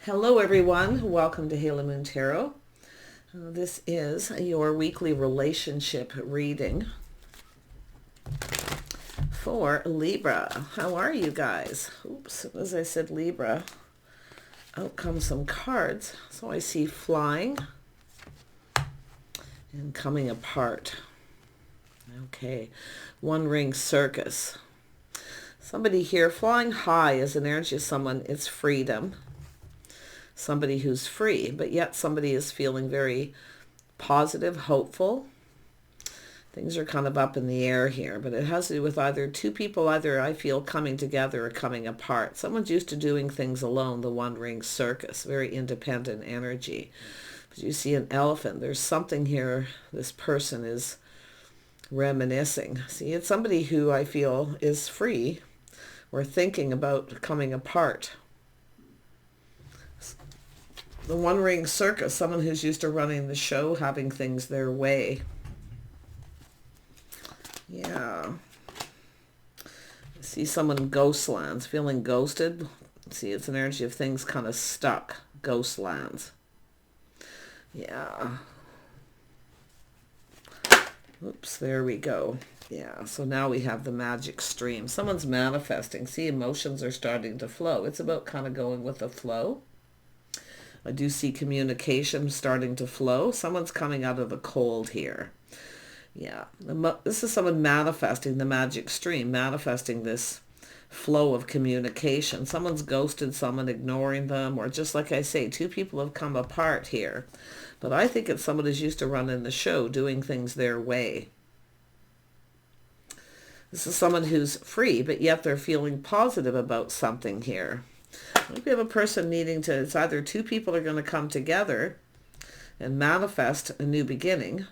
Hello everyone, welcome to Halo Moon Tarot. This is your weekly relationship reading for Libra. How are you guys? Oops, as I said Libra, out come some cards. So I see flying and coming apart. Okay, one ring circus. Somebody here, flying high is an energy of someone, it's freedom. Somebody who's free, but yet somebody is feeling very positive, hopeful. Things are kind of up in the air here, but it has to do with either two people, either I feel coming together or coming apart. Someone's used to doing things alone, the one ring circus, very independent energy. But you see an elephant, there's something here this person is reminiscing. See, it's somebody who I feel is free or thinking about coming apart. The one ring circus, someone who's used to running the show, having things their way. Yeah. I see someone in Ghostlands, feeling ghosted. See, it's an energy of things kind of stuck. Ghostlands. Yeah. Oops, there we go. Yeah, so now we have the magic stream. Someone's manifesting. See, emotions are starting to flow. It's about kind of going with the flow. I do see communication starting to flow. Someone's coming out of the cold here. Yeah, this is someone manifesting the magic stream, manifesting this flow of communication. Someone's ghosted someone, ignoring them, or just like I say, two people have come apart here. But I think it's someone who's used to running the show, doing things their way. This is someone who's free, but yet they're feeling positive about something here. We have a person needing to, it's either two people are going to come together and manifest a new beginning,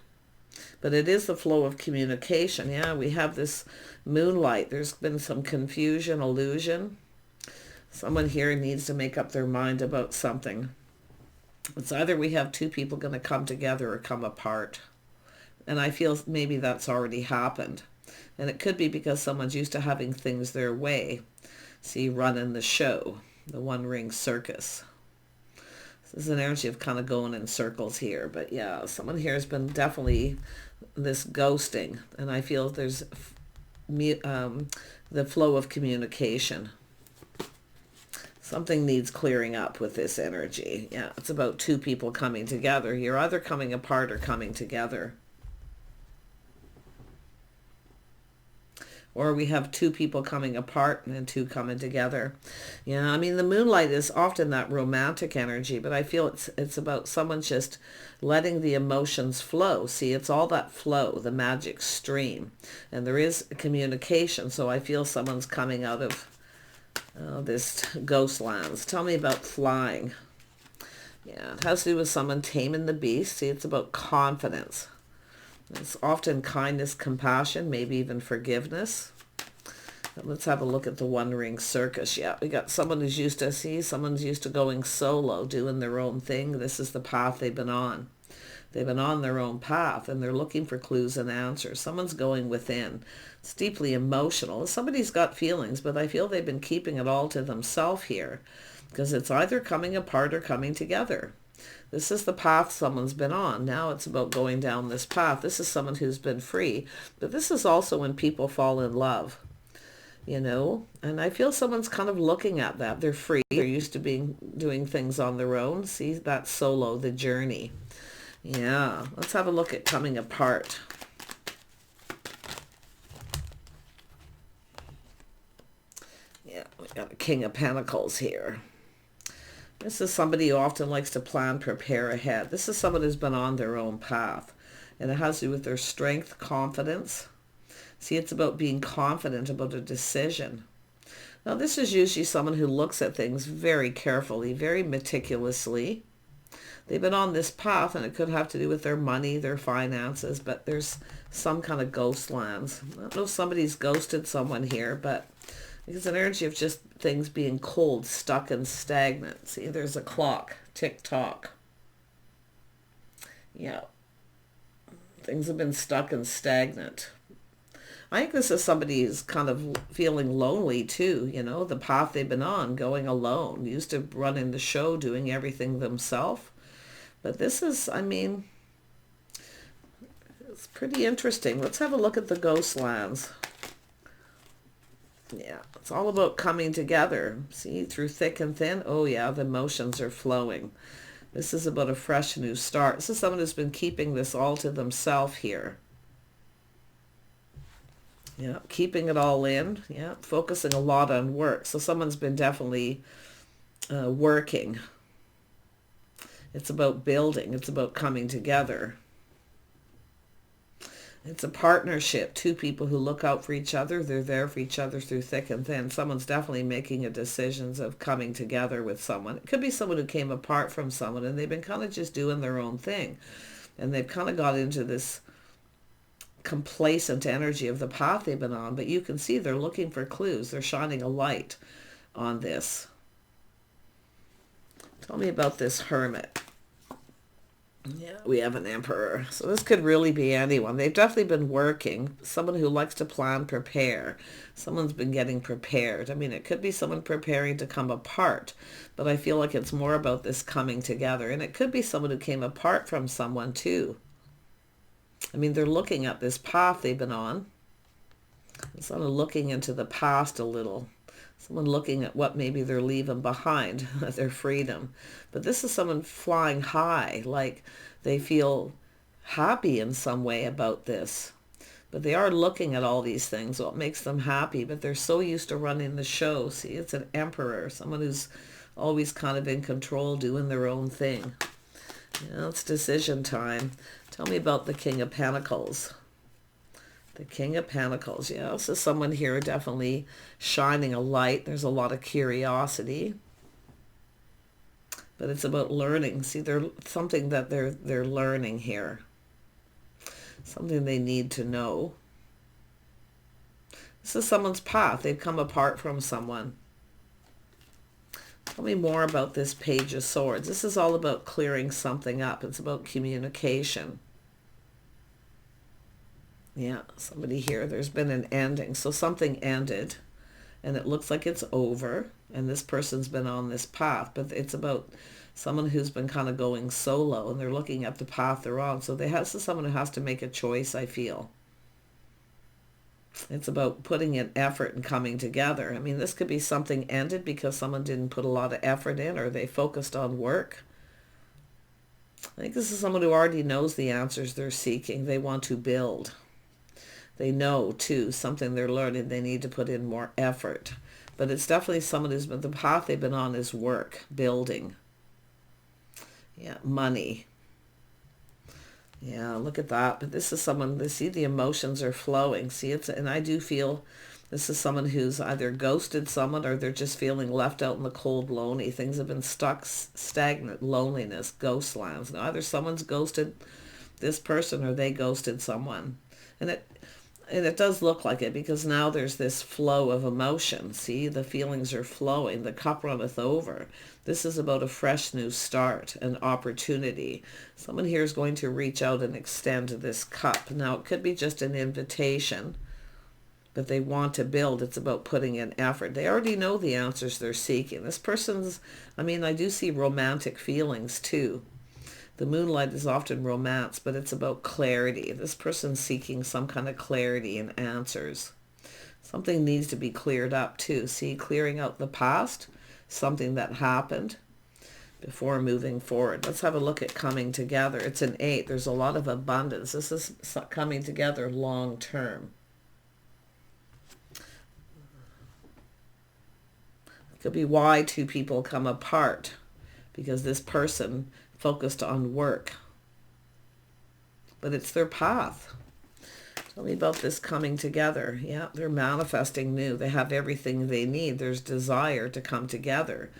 but it is the flow of communication. Yeah, we have this moonlight. There's been some confusion, illusion. Someone here needs to make up their mind about something. It's either we have two people going to come together or come apart. And I feel maybe that's already happened. And it could be because someone's used to having things their way. See, running the show, the one ring circus. This is an energy of kind of going in circles here. But yeah, someone here has been definitely this ghosting. And I feel there's the flow of communication. Something needs clearing up with this energy. Yeah, it's about two people coming together. You're either coming apart or coming together. Or we have two people coming apart and then two coming together. Yeah, I mean, the moonlight is often that romantic energy, but I feel it's about someone just letting the emotions flow. See, it's all that flow, the magic stream. And there is communication, so I feel someone's coming out of this Ghostlands. Tell me about flying. Yeah, it has to do with someone taming the beast. See, it's about confidence. It's often kindness, compassion, maybe even forgiveness. But let's have a look at the one ring circus. Yeah, we got someone who's used to someone's used to going solo, doing their own thing. This is the path they've been on. They've been on their own path and they're looking for clues and answers. Someone's going within. It's deeply emotional. Somebody's got feelings, but I feel they've been keeping it all to themselves here because it's either coming apart or coming together. This is the path someone's been on. Now it's about going down this path. This is someone who's been free. But this is also when people fall in love, you know. And I feel someone's kind of looking at that. They're free. They're used to doing things on their own. See, that solo, the journey. Yeah, let's have a look at coming apart. Yeah, we got a King of Pentacles here. This is somebody who often likes to plan, prepare ahead. This is someone who's been on their own path. And it has to do with their strength, confidence. See, it's about being confident about a decision. Now, this is usually someone who looks at things very carefully, very meticulously. They've been on this path, and it could have to do with their money, their finances, but there's some kind of Ghostlands. I don't know if somebody's ghosted someone here, but it's an energy of just things being cold, stuck and stagnant. See, there's a clock, tick-tock. Yeah. Things have been stuck and stagnant. I think this is somebody who's kind of feeling lonely too, you know, the path they've been on, going alone, used to running the show, doing everything themselves. But this is, I mean, it's pretty interesting. Let's have a look at the ghost lands. Yeah, it's all about coming together. See, through thick and thin. Oh yeah, the emotions are flowing. This is about a fresh new start. This is someone who's been keeping this all to themselves here. Yeah, keeping it all in. Yeah, focusing a lot on work. So someone's been definitely working. It's about building. It's about coming together. It's a partnership. Two people who look out for each other. They're there for each other through thick and thin. Someone's definitely making a decision of coming together with someone. It could be someone who came apart from someone and they've been kind of just doing their own thing. And they've kind of got into this complacent energy of the path they've been on. But you can see they're looking for clues. They're shining a light on this. Tell me about this hermit. Yeah, we have an emperor. So this could really be anyone. They've definitely been working. Someone who likes to plan, prepare. Someone's been getting prepared. I mean, it could be someone preparing to come apart, but I feel like it's more about this coming together. And it could be someone who came apart from someone too. I mean, they're looking at this path they've been on. Sort of looking into the past a little. Someone looking at what maybe they're leaving behind, their freedom. But this is someone flying high, like they feel happy in some way about this. But they are looking at all these things, what makes them happy, but they're so used to running the show. See, it's an emperor, someone who's always kind of in control, doing their own thing. You know, it's decision time. Tell me about the King of Pentacles. The King of Pentacles, yeah, this is someone here definitely shining a light. There's a lot of curiosity. But it's about learning. See, there's something that they're learning here. Something they need to know. This is someone's path. They've come apart from someone. Tell me more about this Page of Swords. This is all about clearing something up. It's about communication. Yeah, somebody here, there's been an ending. So something ended and it looks like it's over and this person's been on this path, but it's about someone who's been kind of going solo and they're looking at the path they're on. So this is someone who has to make a choice, I feel. It's about putting in effort and coming together. I mean, this could be something ended because someone didn't put a lot of effort in or they focused on work. I think this is someone who already knows the answers they're seeking. They want to build. They know, too, something they're learning, they need to put in more effort. But it's definitely someone who's been, the path they've been on is work, building. Yeah, money. Yeah, look at that. But this is someone, they see the emotions are flowing. See, and I do feel this is someone who's either ghosted someone or they're just feeling left out in the cold, lonely. Things have been stuck, stagnant, loneliness, ghost lands. Now, either someone's ghosted this person or they ghosted someone. And it does look like it because now there's this flow of emotion. See, the feelings are flowing. The cup runneth over. This is about a fresh new start, an opportunity. Someone here is going to reach out and extend this cup. Now, it could be just an invitation, but they want to build. It's about putting in effort. They already know the answers they're seeking. This person's, I mean, I do see romantic feelings too. The moonlight is often romance, but it's about clarity. This person's seeking some kind of clarity and answers. Something needs to be cleared up too. See, clearing out the past, something that happened before moving forward. Let's have a look at coming together. It's an 8. There's a lot of abundance. This is coming together long term. It could be why two people come apart, because this person focused on work. But it's their path. Tell me about this coming together. Yeah, they're manifesting new. They have everything they need. There's desire to come together.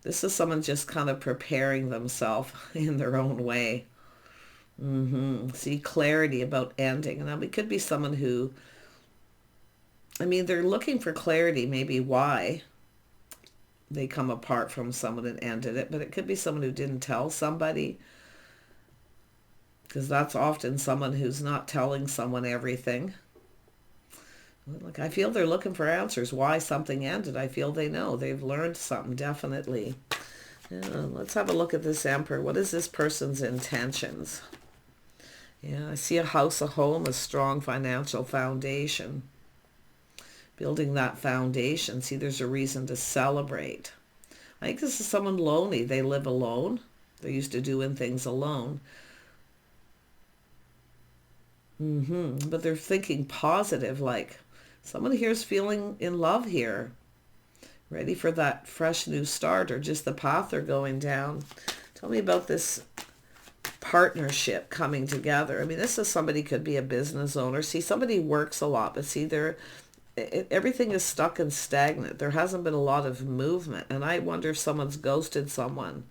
This is someone just kind of preparing themselves in their own way. See, clarity about ending. Now, it could be someone who, I mean, they're looking for clarity, maybe why they come apart from someone and ended it, but it could be someone who didn't tell somebody, because that's often someone who's not telling someone everything. Like, I feel they're looking for answers. Why something ended, I feel they know. They've learned something, definitely. Yeah, let's have a look at this Emperor. What is this person's intentions? Yeah, I see a house, a home, a strong financial foundation. Building that foundation. See, there's a reason to celebrate. I think this is someone lonely. They live alone. They're used to doing things alone. But they're thinking positive, like someone here is feeling in love here. Ready for that fresh new start, or just the path they're going down. Tell me about this partnership coming together. I mean, this is somebody, could be a business owner. See, somebody works a lot, but see, everything is stuck and stagnant. There hasn't been a lot of movement. And I wonder if someone's ghosted someone,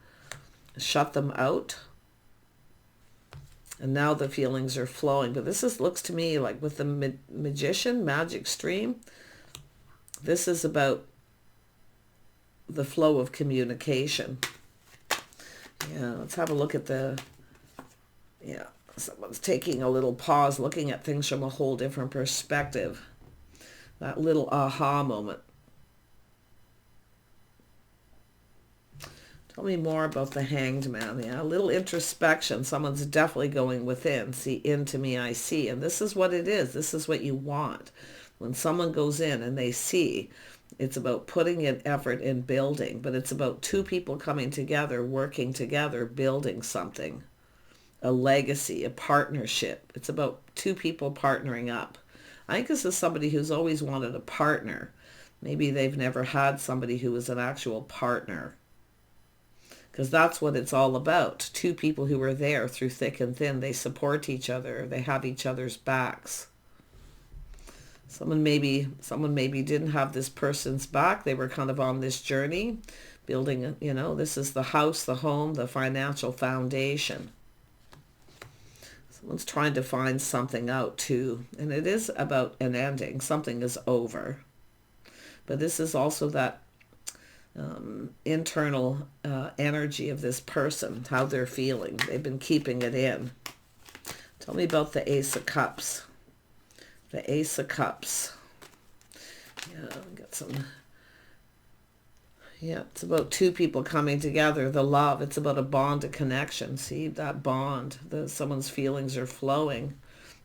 shut them out. And now the feelings are flowing. But looks to me like with the magician, magic stream, this is about the flow of communication. Yeah, let's have a look at someone's taking a little pause, looking at things from a whole different perspective. That little aha moment. Tell me more about the Hanged Man. Yeah, a little introspection. Someone's definitely going within. See, into me I see. And this is what it is. This is what you want. When someone goes in and they see, it's about putting in effort in building. But it's about two people coming together, working together, building something. A legacy, a partnership. It's about two people partnering up. I think this is somebody who's always wanted a partner. Maybe they've never had somebody who is an actual partner. Because that's what it's all about. Two people who are there through thick and thin. They support each other. They have each other's backs. Someone maybe didn't have this person's back. They were kind of on this journey, building, this is the house, the home, the financial foundation. Someone's trying to find something out too. And it is about an ending. Something is over. But this is also that internal energy of this person, how they're feeling. They've been keeping it in. Tell me about the Ace of Cups. The Ace of Cups. Yeah, got some. Yeah, it's about two people coming together. The love. It's about a bond, a connection. See, that bond. Someone's feelings are flowing.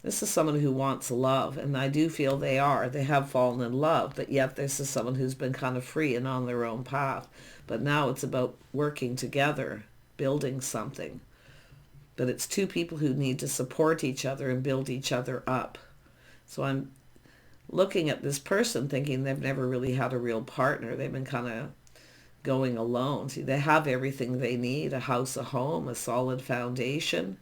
This is someone who wants love, and I do feel they are. They have fallen in love, but yet this is someone who's been kind of free and on their own path. But now it's about working together, building something. But it's two people who need to support each other and build each other up. So I'm looking at this person thinking they've never really had a real partner. They've been kind of going alone. See, they have everything they need, a house, a home, a solid foundation.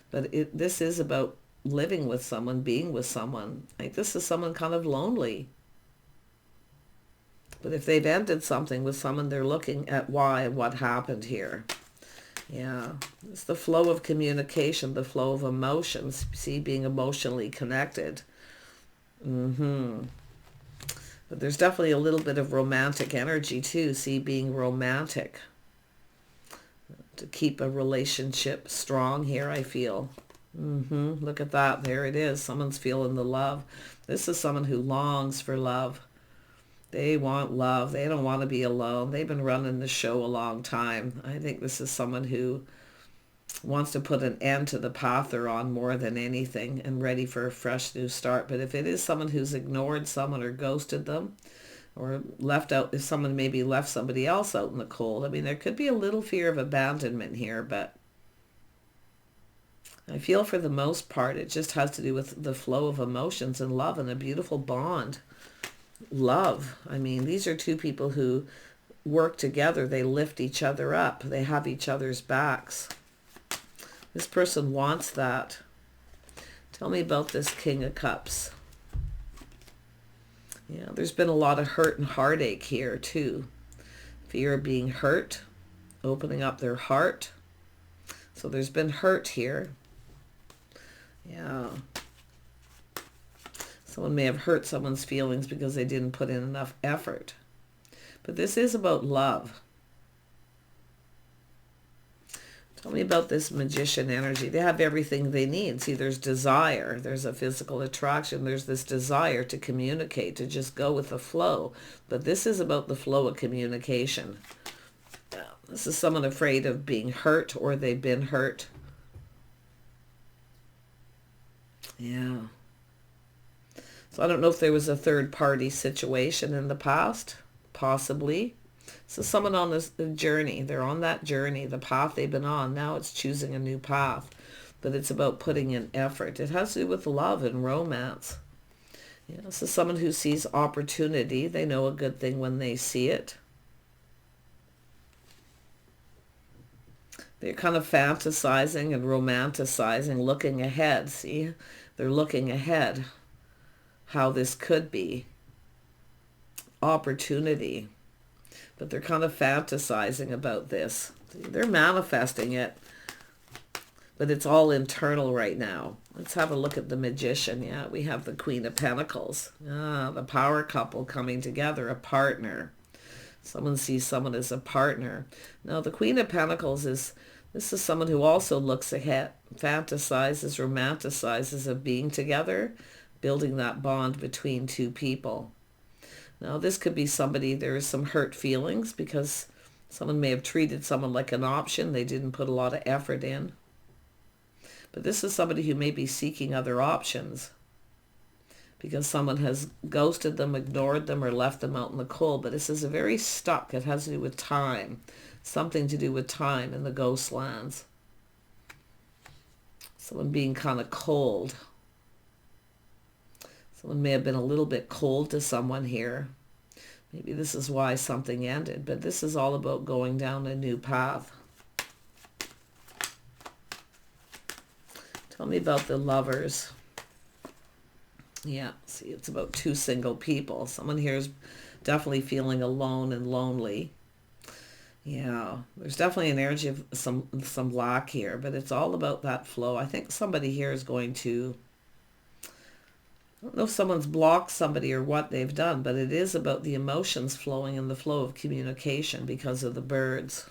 But this is about living with someone, being with someone. Like, this is someone kind of lonely. But if they've ended something with someone, they're looking at why and what happened here. Yeah, it's the flow of communication, the flow of emotions. See, being emotionally connected. But there's definitely a little bit of romantic energy too. See, being romantic. To keep a relationship strong here, I feel. Look at that. There it is. Someone's feeling the love. This is someone who longs for love. They want love. They don't want to be alone. They've been running the show a long time. I think this is someone who wants to put an end to the path they're on more than anything and ready for a fresh new start. But if it is someone who's ignored someone or ghosted them or left out, if someone maybe left somebody else out in the cold, I mean, there could be a little fear of abandonment here, but I feel for the most part it just has to do with the flow of emotions and love and a beautiful bond. Love. I mean, these are two people who work together. They lift each other up. They have each other's backs. This person wants that. Tell me about this King of Cups. Yeah, there's been a lot of hurt and heartache here too. Fear of being hurt, opening up their heart. So there's been hurt here. Yeah. Someone may have hurt someone's feelings because they didn't put in enough effort. But this is about love. Tell me about this magician energy. They have everything they need. See, there's desire. There's a physical attraction. There's this desire to communicate, to just go with the flow. But this is about the flow of communication. This is someone afraid of being hurt, or they've been hurt. Yeah. So I don't know if there was a third party situation in the past. Possibly. So someone on this journey, they're on that journey, the path they've been on. Now it's choosing a new path. But it's about putting in effort. It has to do with love and romance. Yeah, this is someone who sees opportunity. They know a good thing when they see it. They're kind of fantasizing and romanticizing, looking ahead. See, they're looking ahead, how this could be. Opportunity. But they're kind of fantasizing about this. They're manifesting it. But it's all internal right now. Let's have a look at the Magician. Yeah, we have the Queen of Pentacles. The power couple coming together, a partner. Someone sees someone as a partner. Now, the Queen of Pentacles this is someone who also looks ahead, fantasizes, romanticizes of being together, building that bond between two people. Now, this could be somebody, there is some hurt feelings because someone may have treated someone like an option. They didn't put a lot of effort in. But this is somebody who may be seeking other options because someone has ghosted them, ignored them, or left them out in the cold. But this is a very stuck. It has to do with time. Something to do with time in the ghost lands. Someone being kind of cold. Someone may have been a little bit cold to someone here. Maybe this is why something ended. But this is all about going down a new path. Tell me about the Lovers. Yeah, see, it's about two single people. Someone here is definitely feeling alone and lonely. Yeah, there's definitely an energy of some lack here, but it's all about that flow. I think somebody here is going to, I don't know if someone's blocked somebody or what they've done, but it is about the emotions flowing and the flow of communication because of the birds.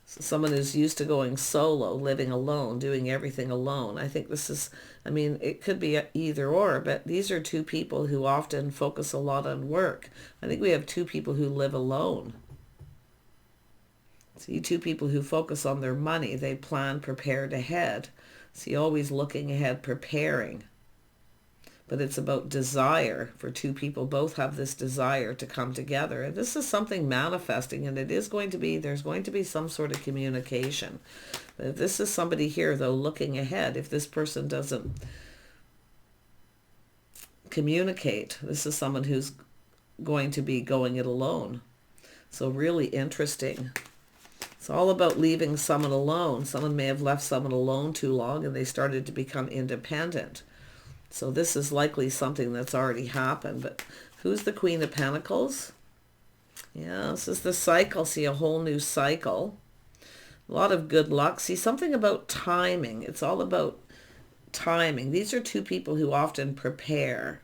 So someone who's used to going solo, living alone, doing everything alone. I think this is, I mean, it could be either or, but these are two people who often focus a lot on work. I think we have two people who live alone. See, two people who focus on their money. They plan, prepared ahead. See, always looking ahead, preparing. But it's about desire for two people. Both have this desire to come together. And this is something manifesting, and it is going to be, there's going to be some sort of communication. But if this is somebody here, though, looking ahead, if this person doesn't communicate, this is someone who's going to be going it alone. So really interesting. It's all about leaving someone alone. Someone may have left someone alone too long and they started to become independent. So this is likely something that's already happened. But who's the Queen of Pentacles? Yeah, this is the cycle. See, a whole new cycle. A lot of good luck. See, something about timing. It's all about timing. These are two people who often prepare.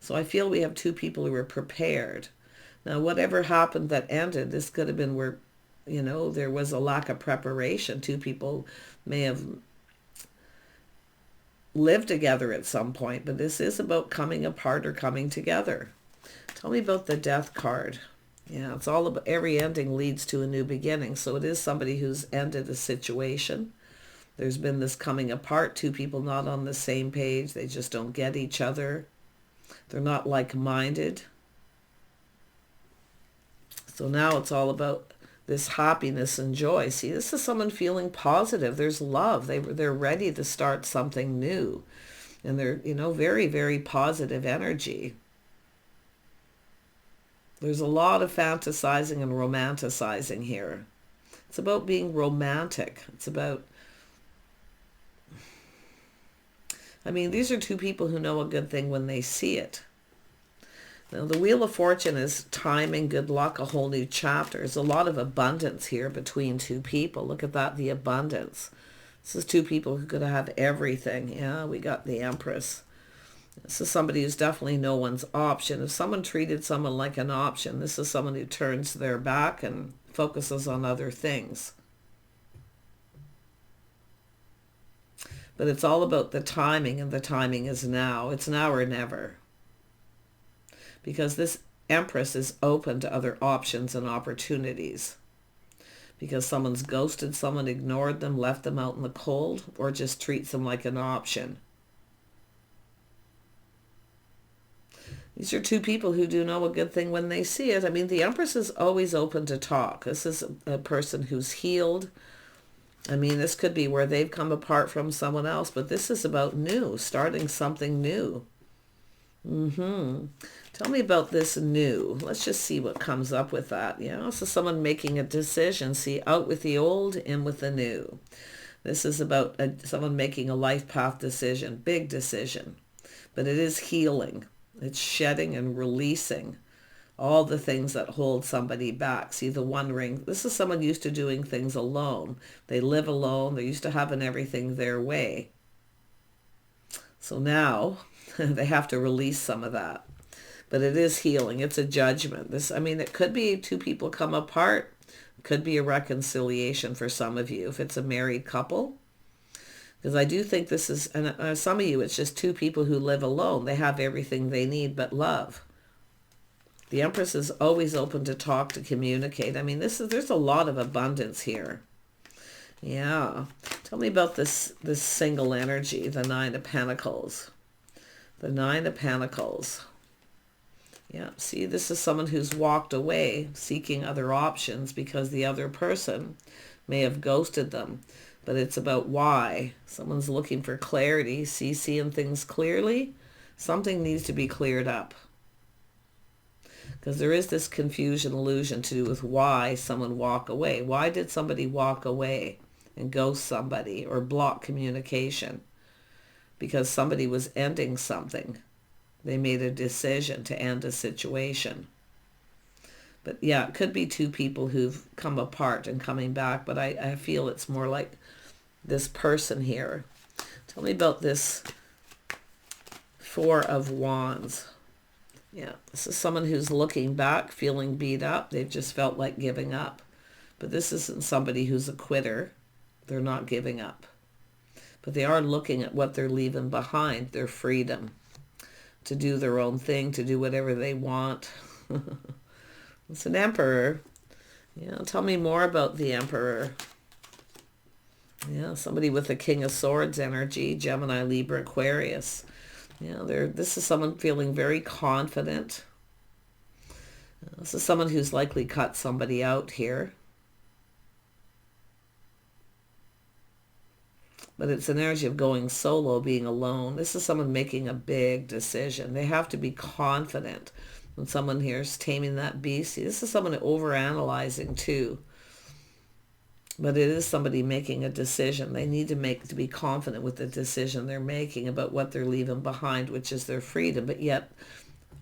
So I feel we have two people who are prepared. Now, whatever happened that ended, this could have been where, you know, there was a lack of preparation. Two people may have lived together at some point, but this is about coming apart or coming together. Tell me about the Death card. Yeah, it's all about, every ending leads to a new beginning. So it is somebody who's ended a situation. There's been this coming apart, two people not on the same page. They just don't get each other. They're not like-minded. So now it's all about this happiness and joy. See, this is someone feeling positive. There's love. They're ready to start something new. And they're, you know, very, very positive energy. There's a lot of fantasizing and romanticizing here. It's about being romantic. It's about, I mean, these are two people who know a good thing when they see it. Now, the Wheel of Fortune is timing, good luck, a whole new chapter. There's a lot of abundance here between two people. Look at that, the abundance. This is two people who could have everything. Yeah, we got the Empress. This is somebody who's definitely no one's option. If someone treated someone like an option, this is someone who turns their back and focuses on other things. But it's all about the timing, and the timing is now. It's now or never. Because this Empress is open to other options and opportunities. Because someone's ghosted someone, ignored them, left them out in the cold, or just treats them like an option. These are two people who do know a good thing when they see it. I mean, the Empress is always open to talk. This is a person who's healed. I mean, this could be where they've come apart from someone else, but this is about new, starting something new. Tell me about this new. Let's just see what comes up with that. Yeah, so someone making a decision. See, out with the old, in with the new. This is about someone making a life path decision, big decision. But it is healing. It's shedding and releasing all the things that hold somebody back. See, the One Ring. This is someone used to doing things alone. They live alone. They're used to having everything their way. So now they have to release some of that. But it is healing. It's a judgment. I mean, it could be two people come apart. It could be a reconciliation for some of you if it's a married couple. Because I do think this is, and some of you, it's just two people who live alone. They have everything they need but love. The Empress is always open to talk, to communicate. I mean, there's a lot of abundance here. Yeah. Tell me about this single energy, the Nine of Pentacles. The Nine of Pentacles. Yeah, see, this is someone who's walked away seeking other options because the other person may have ghosted them. But it's about why. Someone's looking for clarity, seeing things clearly. Something needs to be cleared up. Because there is this confusion, illusion to do with why someone walked away. Why did somebody walk away and ghost somebody or block communication? Because somebody was ending something. They made a decision to end a situation. But yeah, it could be two people who've come apart and coming back, but I feel it's more like this person here. Tell me about this Four of Wands. Yeah, this is someone who's looking back, feeling beat up. They've just felt like giving up. But this isn't somebody who's a quitter. They're not giving up. But they are looking at what they're leaving behind, their freedom to do their own thing, to do whatever they want. It's an Emperor. Yeah, tell me more about the Emperor. Yeah, somebody with the King of Swords energy, Gemini, Libra, Aquarius. Yeah, this is someone feeling very confident. This is someone who's likely cut somebody out here. But it's an energy of going solo, being alone. This is someone making a big decision. They have to be confident. When someone here is taming that beast, this is someone overanalyzing too. But it is somebody making a decision. They need to be confident with the decision they're making about what they're leaving behind, which is their freedom. But yet,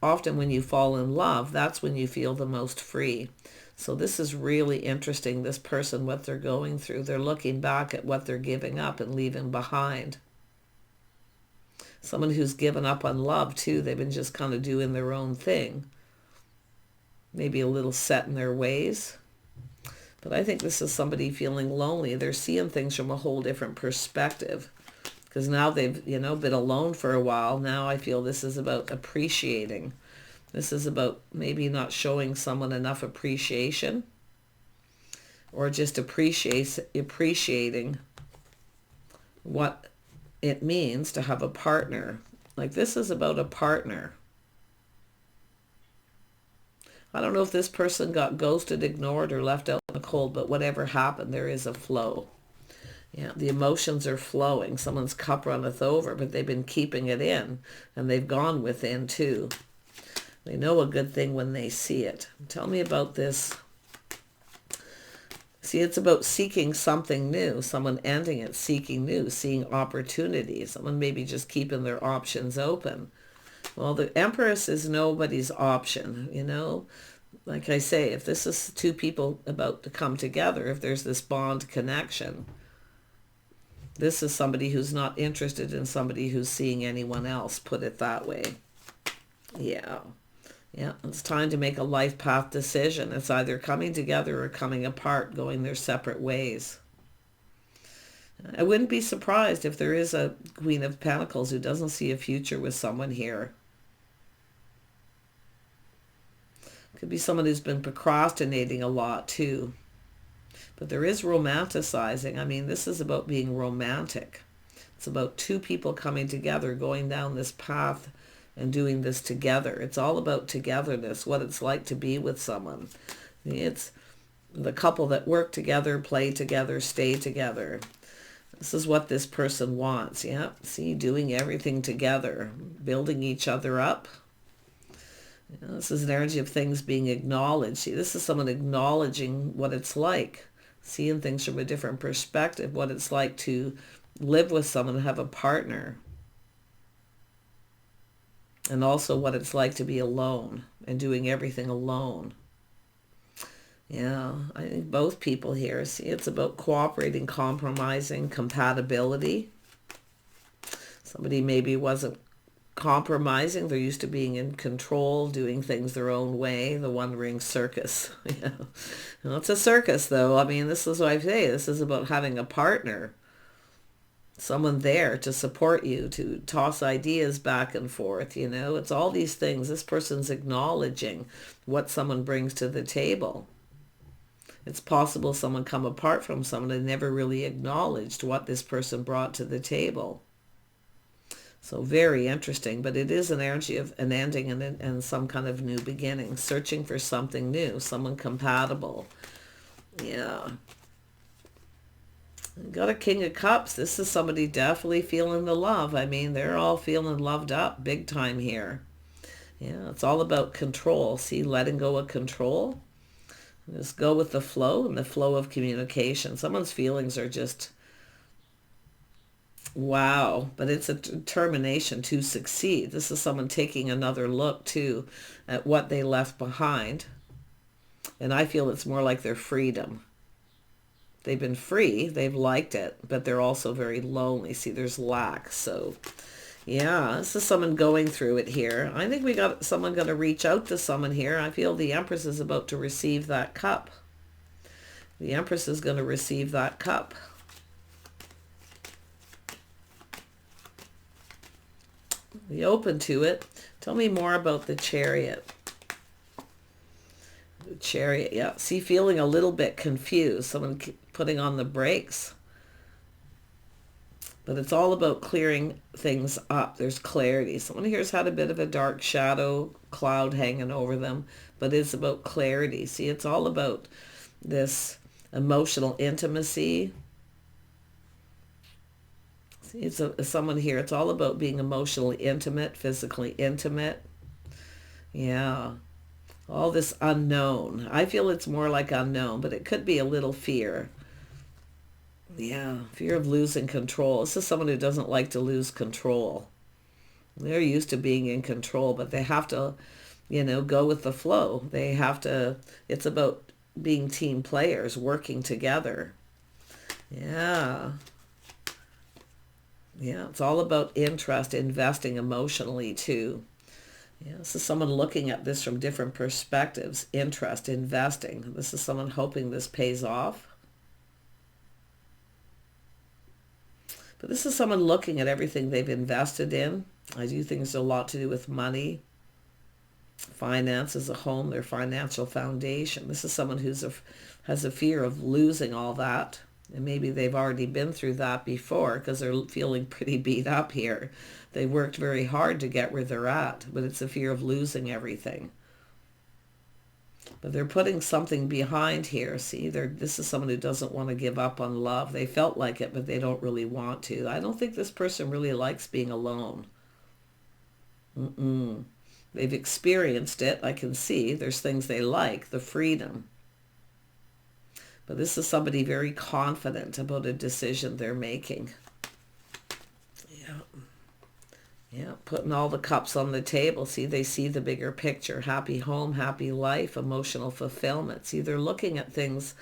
often when you fall in love, that's when you feel the most free. So this is really interesting, this person, what they're going through. They're looking back at what they're giving up and leaving behind. Someone who's given up on love too. They've been just kind of doing their own thing. Maybe a little set in their ways. But I think this is somebody feeling lonely. They're seeing things from a whole different perspective. Because now they've, been alone for a while. Now I feel this is about appreciating. This is about maybe not showing someone enough appreciation. Or just appreciating what it means to have a partner. Like, this is about a partner. I don't know if this person got ghosted, ignored, or left out in the cold, but whatever happened, there is a flow. Yeah, the emotions are flowing. Someone's cup runneth over, but they've been keeping it in, and they've gone within too. They know a good thing when they see it. Tell me about this. See, it's about seeking something new. Someone ending it, seeking new, seeing opportunities. Someone maybe just keeping their options open. Well, the Empress is nobody's option, Like I say, if this is two people about to come together, if there's this bond connection, this is somebody who's not interested in somebody who's seeing anyone else, put it that way. Yeah. Yeah, it's time to make a life path decision. It's either coming together or coming apart, going their separate ways. I wouldn't be surprised if there is a Queen of Pentacles who doesn't see a future with someone here. Could be someone who's been procrastinating a lot too. But there is romanticizing. I mean, this is about being romantic. It's about two people coming together, going down this path and doing this together. It's all about togetherness, what it's like to be with someone. It's the couple that work together, play together, stay together. This is what this person wants. Yeah, see, doing everything together, building each other up. You know, this is an energy of things being acknowledged. See, this is someone acknowledging what it's like, seeing things from a different perspective, what it's like to live with someone, have a partner, and also what it's like to be alone and doing everything alone. Yeah, I think both people here, see, it's about cooperating, compromising, compatibility. Somebody maybe wasn't compromising. They're used to being in control, doing things their own way, the one-ring circus. Yeah. Well, it's a circus, though. I mean, this is what I say. This is about having a partner, someone there to support you, to toss ideas back and forth. You know, it's all these things. This person's acknowledging what someone brings to the table. It's possible someone come apart from someone and never really acknowledged what this person brought to the table. So very interesting, but it is an energy of an ending and some kind of new beginning, searching for something new, someone compatible. Yeah. Got a King of Cups. This is somebody definitely feeling the love. I mean, they're all feeling loved up big time here. Yeah, it's all about control. See, letting go of control. Just go with the flow and the flow of communication. Someone's feelings are just, wow. But it's a determination to succeed. This is someone taking another look, too, at what they left behind. And I feel it's more like their freedom. They've been free. They've liked it. But they're also very lonely. See, there's lack. So, yeah, this is someone going through it here. I think we got someone going to reach out to someone here. I feel the Empress is about to receive that cup. The Empress is going to receive that cup. Be open to it. Tell me more about the Chariot. The Chariot, yeah. See, feeling a little bit confused. Someone putting on the brakes. But it's all about clearing things up. There's clarity. Someone here's had a bit of a dark shadow cloud hanging over them, but it's about clarity. See, it's all about this emotional intimacy. See, it's someone here. It's all about being emotionally intimate, physically intimate. Yeah. All this unknown. I feel it's more like unknown, but it could be a little fear. Yeah, fear of losing control. This is someone who doesn't like to lose control. They're used to being in control, but they have to, you know, go with the flow. They have to, it's about being team players, working together. Yeah. Yeah, it's all about interest, investing emotionally too. Yeah, this is someone looking at this from different perspectives. Interest, investing. This is someone hoping this pays off. But this is someone looking at everything they've invested in. I do think there's a lot to do with money, finances, a home, their financial foundation. This is someone has a fear of losing all that. And maybe they've already been through that before because they're feeling pretty beat up here. They worked very hard to get where they're at, but it's a fear of losing everything. But they're putting something behind here. See, this is someone who doesn't want to give up on love. They felt like it, but they don't really want to. I don't think this person really likes being alone. They've experienced it. I can see there's things they like, the freedom. But this is somebody very confident about a decision they're making. Yeah, putting all the cups on the table. See, they see the bigger picture. Happy home, happy life, emotional fulfillment. See, they're looking at things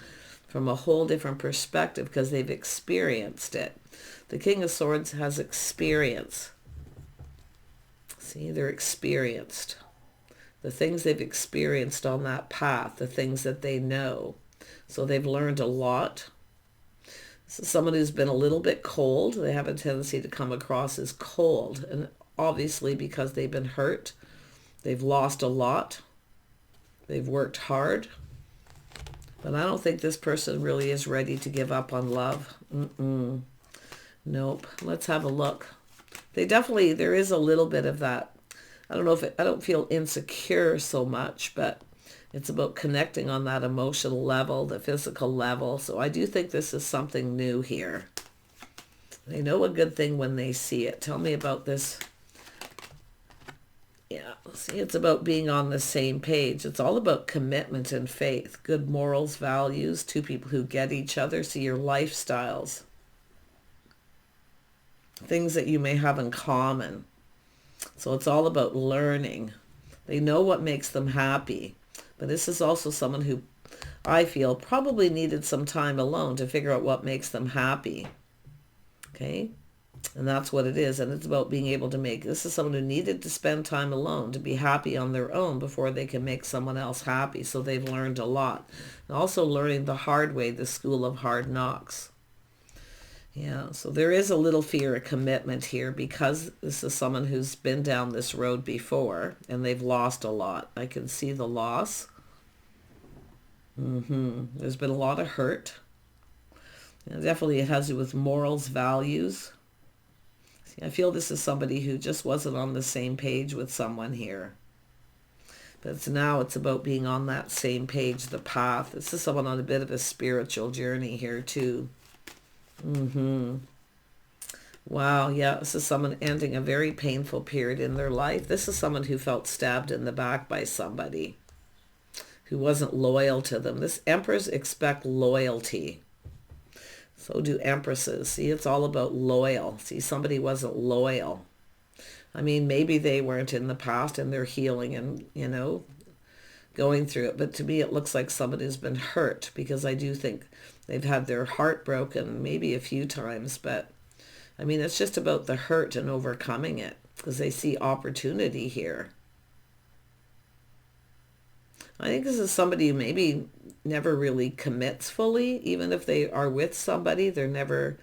from a whole different perspective because they've experienced it. The King of Swords has experience. See, they're experienced. The things they've experienced on that path, the things that they know. So they've learned a lot. This is someone who's been a little bit cold. They have a tendency to come across as cold, and obviously because they've been hurt, they've lost a lot, they've worked hard, but I don't think this person really is ready to give up on love. Nope. Let's have a look. There is a little bit of that. I don't feel insecure so much, but it's about connecting on that emotional level, the physical level. So I do think this is something new here. They know a good thing when they see it. Tell me about this. Yeah, see, it's about being on the same page. It's all about commitment and faith, good morals, values, two people who get each other. See your lifestyles, things that you may have in common. So it's all about learning. They know what makes them happy. But this is also someone who I feel probably needed some time alone to figure out what makes them happy. Okay? And that's what it is. And it's about being able to this is someone who needed to spend time alone to be happy on their own before they can make someone else happy. So they've learned a lot. And also learning the hard way, the school of hard knocks. Yeah, so there is a little fear of commitment here because this is someone who's been down this road before and they've lost a lot. I can see the loss. There's been a lot of hurt. And definitely it has to do with morals, values. See, I feel this is somebody who just wasn't on the same page with someone here. But now it's about being on that same page, the path. This is someone on a bit of a spiritual journey here too. Wow, yeah, this is someone ending a very painful period in their life. This is someone who felt stabbed in the back by somebody who wasn't loyal to them. This Emperors expect loyalty. So do Empresses. See, it's all about loyal. See, somebody wasn't loyal. I mean, maybe they weren't in the past and they're healing and, going through it. But to me, it looks like somebody who's been hurt because I do think they've had their heart broken maybe a few times. But, I mean, it's just about the hurt and overcoming it because they see opportunity here. I think this is somebody who maybe never really commits fully. Even if they are with somebody, they're never...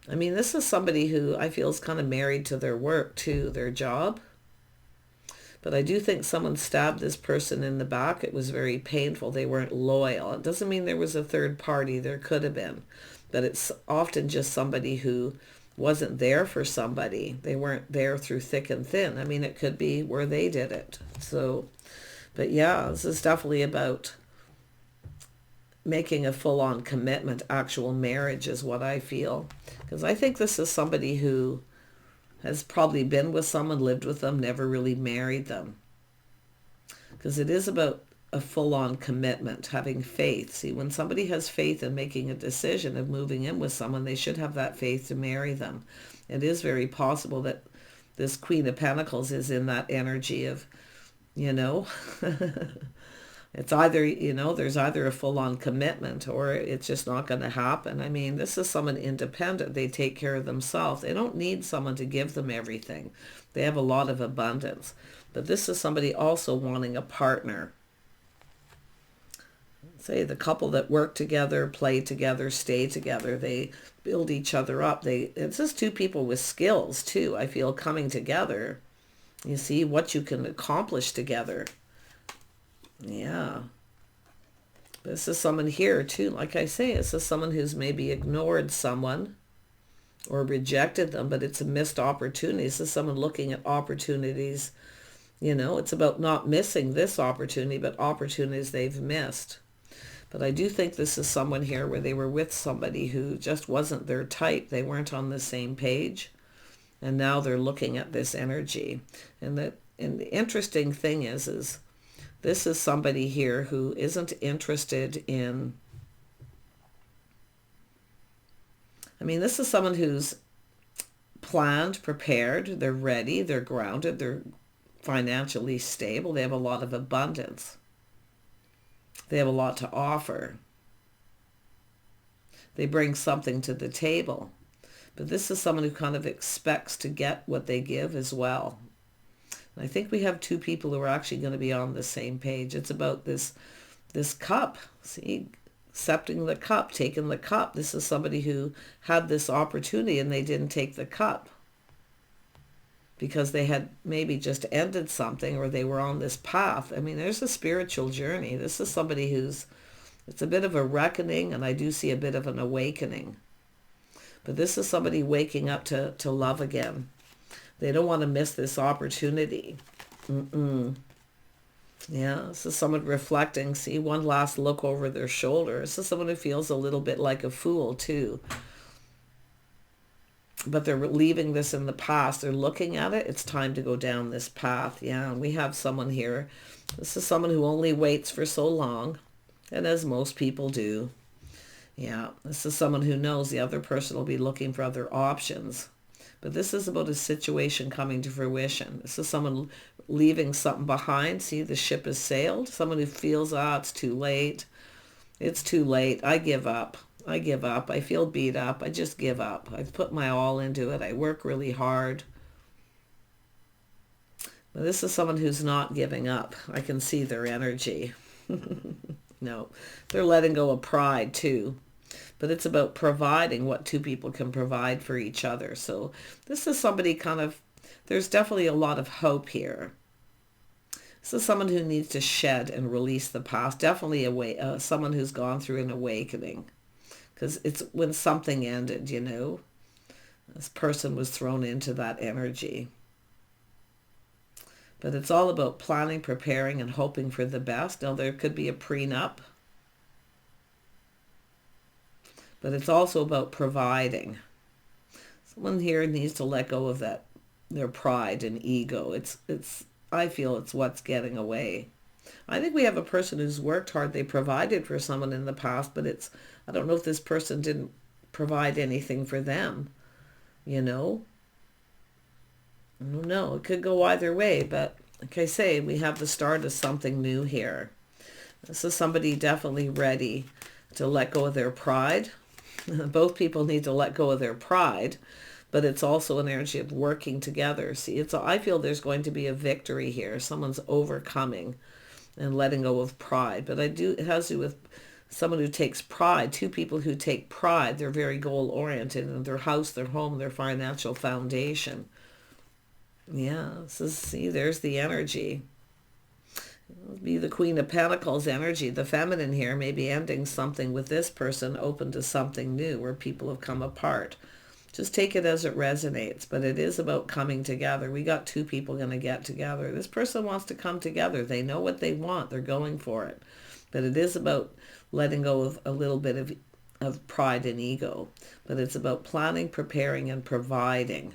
I mean, this is somebody who I feel is kind of married to their work too, their job. But I do think someone stabbed this person in the back. It was very painful. They weren't loyal. It doesn't mean there was a third party. There could have been. But it's often just somebody who wasn't there for somebody. They weren't there through thick and thin. I mean, it could be where they did it. So, but yeah, this is definitely about making a full-on commitment. Actual marriage is what I feel. Because I think this is somebody who has probably been with someone, lived with them, never really married them. Because it is about a full-on commitment, having faith. See, when somebody has faith in making a decision of moving in with someone, they should have that faith to marry them. It is very possible that this Queen of Pentacles is in that energy of, it's either, there's either a full-on commitment or it's just not going to happen. I mean, this is someone independent. They take care of themselves. They don't need someone to give them everything. They have a lot of abundance. But this is somebody also wanting a partner. Say the couple that work together, play together, stay together. They build each other up. It's just two people with skills too, I feel, coming together. You see what you can accomplish together. Yeah. This is someone here too. Like I say, this is someone who's maybe ignored someone or rejected them, but it's a missed opportunity. This is someone looking at opportunities. It's about not missing this opportunity, but opportunities they've missed. But I do think this is someone here where they were with somebody who just wasn't their type. They weren't on the same page. And now they're looking at this energy. And the interesting thing is this is somebody here who isn't interested in... I mean, this is someone who's planned, prepared, they're ready, they're grounded, they're financially stable, they have a lot of abundance. They have a lot to offer. They bring something to the table. But this is someone who kind of expects to get what they give as well. And I think we have two people who are actually going to be on the same page. It's about this cup. See, accepting the cup, taking the cup. This is somebody who had this opportunity and they didn't take the cup because they had maybe just ended something, or they were on this path. I mean, there's a spiritual journey. This is somebody who's, it's a bit of a reckoning, and I do see a bit of an awakening. But this is somebody waking up to love again. They don't want to miss this opportunity. Yeah, this is someone reflecting. See, one last look over their shoulder. This is someone who feels a little bit like a fool too. But they're leaving this in the past. They're looking at it. It's time to go down this path. Yeah, and we have someone here. This is someone who only waits for so long, and as most people do. Yeah, this is someone who knows the other person will be looking for other options. But this is about a situation coming to fruition. This is someone leaving something behind. See, the ship has sailed. Someone who feels, it's too late. It's too late. I give up. I give up. I feel beat up. I just give up. I've put my all into it. I work really hard. But this is someone who's not giving up. I can see their energy. No, they're letting go of pride too. But it's about providing what two people can provide for each other. So this is somebody kind of, there's definitely a lot of hope here. This is someone who needs to shed and release the past. Definitely someone who's gone through an awakening. Because it's when something ended, you know. This person was thrown into that energy. But it's all about planning, preparing, and hoping for the best. Now, there could be a prenup. But it's also about providing. Someone here needs to let go of that, their pride and ego. I feel it's what's getting away. I think we have a person who's worked hard. They provided for someone in the past, but I don't know if this person didn't provide anything for them, you know? I don't know. It could go either way, but like I say, we have the start of something new here. This is somebody definitely ready to let go of their pride. Both people need to let go of their pride, but it's also an energy of working together. See, I feel there's going to be a victory here. Someone's overcoming and letting go of pride. But it has to do with someone who takes pride. Two people who take pride. They're very goal-oriented in their house, their home, their financial foundation. Yeah, see, there's the energy. It'll be the Queen of Pentacles energy. The feminine here may be ending something with this person, open to something new where people have come apart. Just take it as it resonates, but it is about coming together. We got two people going to get together. This person wants to come together. They know what they want. They're going for it. But it is about letting go of a little bit of pride and ego. But it's about planning, preparing, and providing.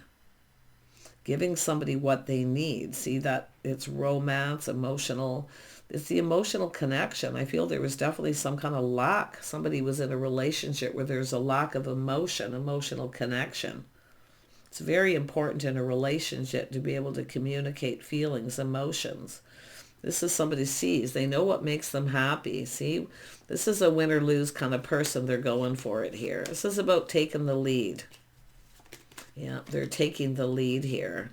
Giving somebody what they need. See that it's romance, emotional. It's the emotional connection. I feel there was definitely some kind of lack. Somebody was in a relationship where there's a lack of emotional connection. It's very important in a relationship to be able to communicate feelings, emotions. This is somebody sees. They know what makes them happy. See, this is a win or lose kind of person. They're going for it here. This is about taking the lead. Yeah, they're taking the lead here.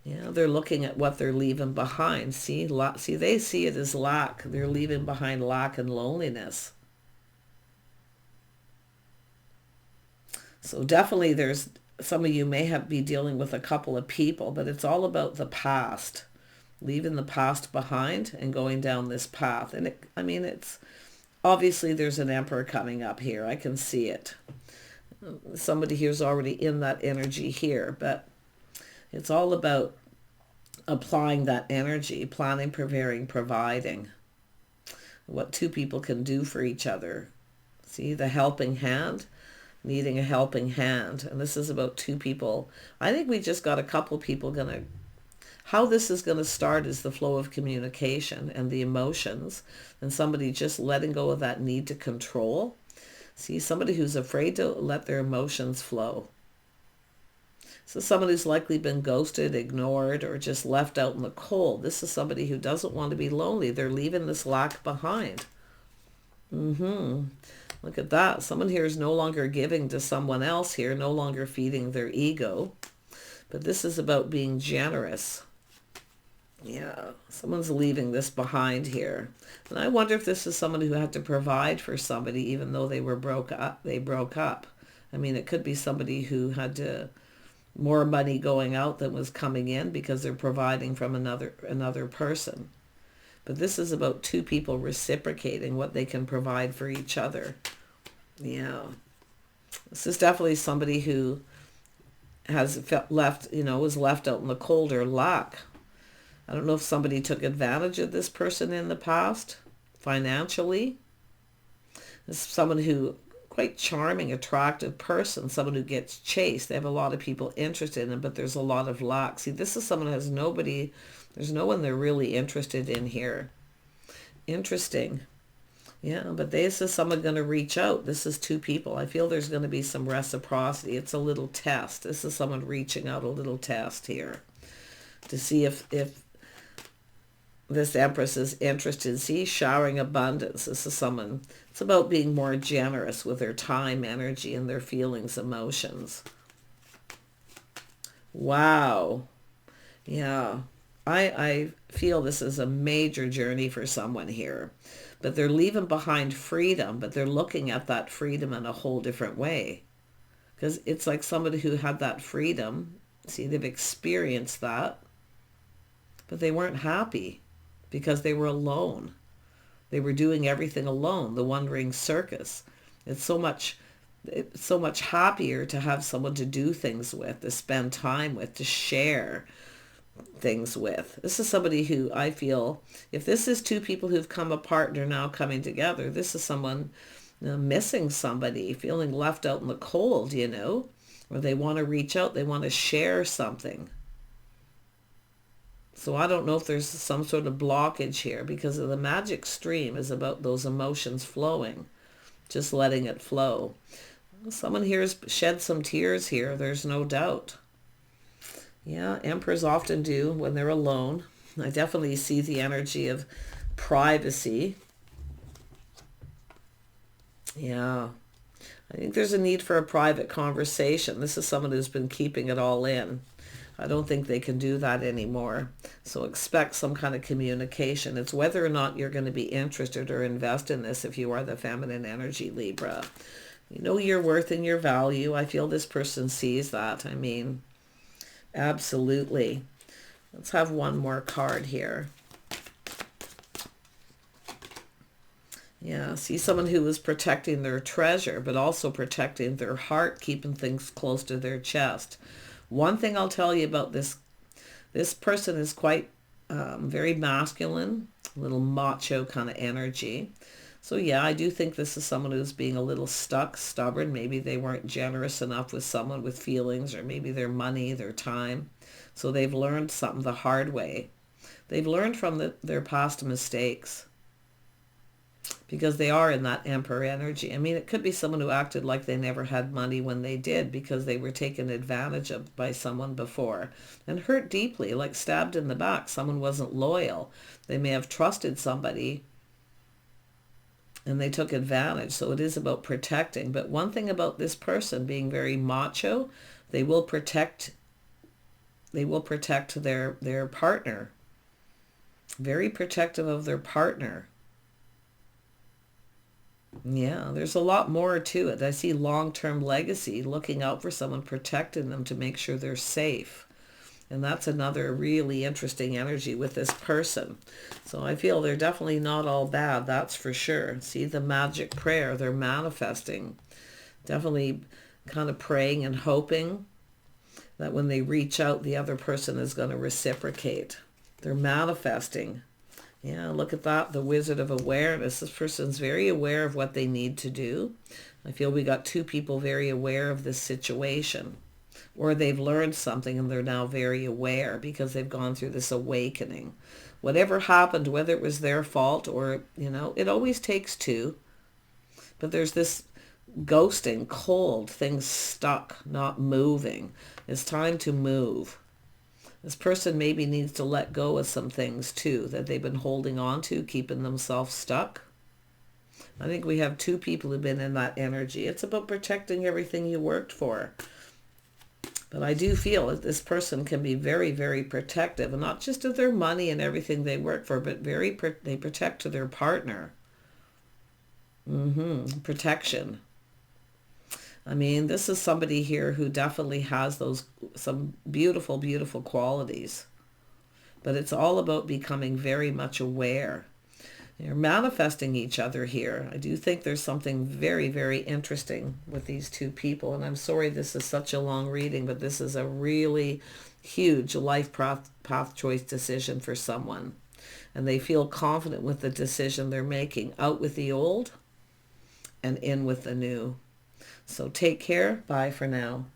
Yeah, they're looking at what they're leaving behind. See, they see it as lack. They're leaving behind lack and loneliness. So definitely there's, some of you may be dealing with a couple of people, but it's all about the past. Leaving the past behind and going down this path. And it's obviously there's an emperor coming up here. I can see it. Somebody here's already in that energy here, but it's all about applying that energy, planning, preparing, providing. What two people can do for each other. See, the helping hand, needing a helping hand. And this is about two people. I think we just got a couple people how this is going to start is the flow of communication and the emotions, and somebody just letting go of that need to control. See, somebody who's afraid to let their emotions flow. So someone who's likely been ghosted, ignored, or just left out in the cold. This is somebody who doesn't want to be lonely. They're leaving this lack behind. Look at that. Someone here is no longer giving to someone else here, no longer feeding their ego. But this is about being generous. Yeah, someone's leaving this behind here. And I wonder if this is someone who had to provide for somebody even though they broke up. I mean, it could be somebody who had more money going out than was coming in because they're providing from another person. But this is about two people reciprocating what they can provide for each other. Yeah. This is definitely somebody who was left out in the cold or lack. I don't know if somebody took advantage of this person in the past, financially. This is someone who, quite charming, attractive person, someone who gets chased. They have a lot of people interested in them, but there's a lot of lack. See, this is someone who has nobody, there's no one they're really interested in here. Interesting. Yeah, but this is someone going to reach out. This is two people. I feel there's going to be some reciprocity. It's a little test. This is someone reaching out, a little test here to see if this Empress is interested. See, showering abundance. This is someone, it's about being more generous with their time, energy, and their feelings, emotions. Wow. Yeah. I feel this is a major journey for someone here. But they're leaving behind freedom, but they're looking at that freedom in a whole different way. Because it's like somebody who had that freedom. See, they've experienced that, but they weren't happy because they were alone. They were doing everything alone, the wandering circus. It's so much happier to have someone to do things with, to spend time with, to share things with. This is somebody who I feel, if this is two people who've come apart and are now coming together, this is someone missing somebody, feeling left out in the cold, or they want to reach out, they want to share something. So I don't know if there's some sort of blockage here because of the magic stream is about those emotions flowing, just letting it flow. Someone here has shed some tears here, there's no doubt. Yeah, Emperors often do when they're alone. I definitely see the energy of privacy. Yeah. I think there's a need for a private conversation. This is someone who's been keeping it all in. I don't think they can do that anymore. So expect some kind of communication. It's whether or not you're going to be interested or invest in this if you are the feminine energy, Libra. You know your worth and your value. I feel this person sees that. I mean, absolutely. Let's have one more card here. Yeah, see someone who is protecting their treasure, but also protecting their heart, keeping things close to their chest. One thing I'll tell you about this person is quite very masculine, a little macho kind of energy. So yeah, I do think this is someone who's being a little stuck, stubborn. Maybe they weren't generous enough with someone with feelings, or maybe their money, their time. So they've learned something the hard way. They've learned from their past mistakes. Because they are in that Emperor energy. I mean, it could be someone who acted like they never had money when they did because they were taken advantage of by someone before and hurt deeply, like stabbed in the back. Someone wasn't loyal. They may have trusted somebody and they took advantage. So it is about protecting. But one thing about this person being very macho, they will protect their partner. Very protective of their partner. Yeah, there's a lot more to it. I see long-term legacy, looking out for someone, protecting them to make sure they're safe. And that's another really interesting energy with this person. So I feel they're definitely not all bad, that's for sure. See the magic prayer, they're manifesting. Definitely kind of praying and hoping that when they reach out, the other person is going to reciprocate. They're manifesting. Yeah, look at that, the Wizard of Awareness. This person's very aware of what they need to do. I feel we got two people very aware of this situation. Or they've learned something and they're now very aware because they've gone through this awakening. Whatever happened, whether it was their fault or, it always takes two. But there's this ghosting, cold, things stuck, not moving. It's time to move. This person maybe needs to let go of some things too that they've been holding on to, keeping themselves stuck. I think we have two people who've been in that energy. It's about protecting everything you worked for. But I do feel that this person can be very, very protective, and not just of their money and everything they work for, but they protect to their partner. Protection. I mean, this is somebody here who definitely has some beautiful, beautiful qualities. But it's all about becoming very much aware. You're manifesting each other here. I do think there's something very, very interesting with these two people. And I'm sorry this is such a long reading, but this is a really huge life path choice decision for someone. And they feel confident with the decision they're making. Out with the old and in with the new. So take care. Bye for now.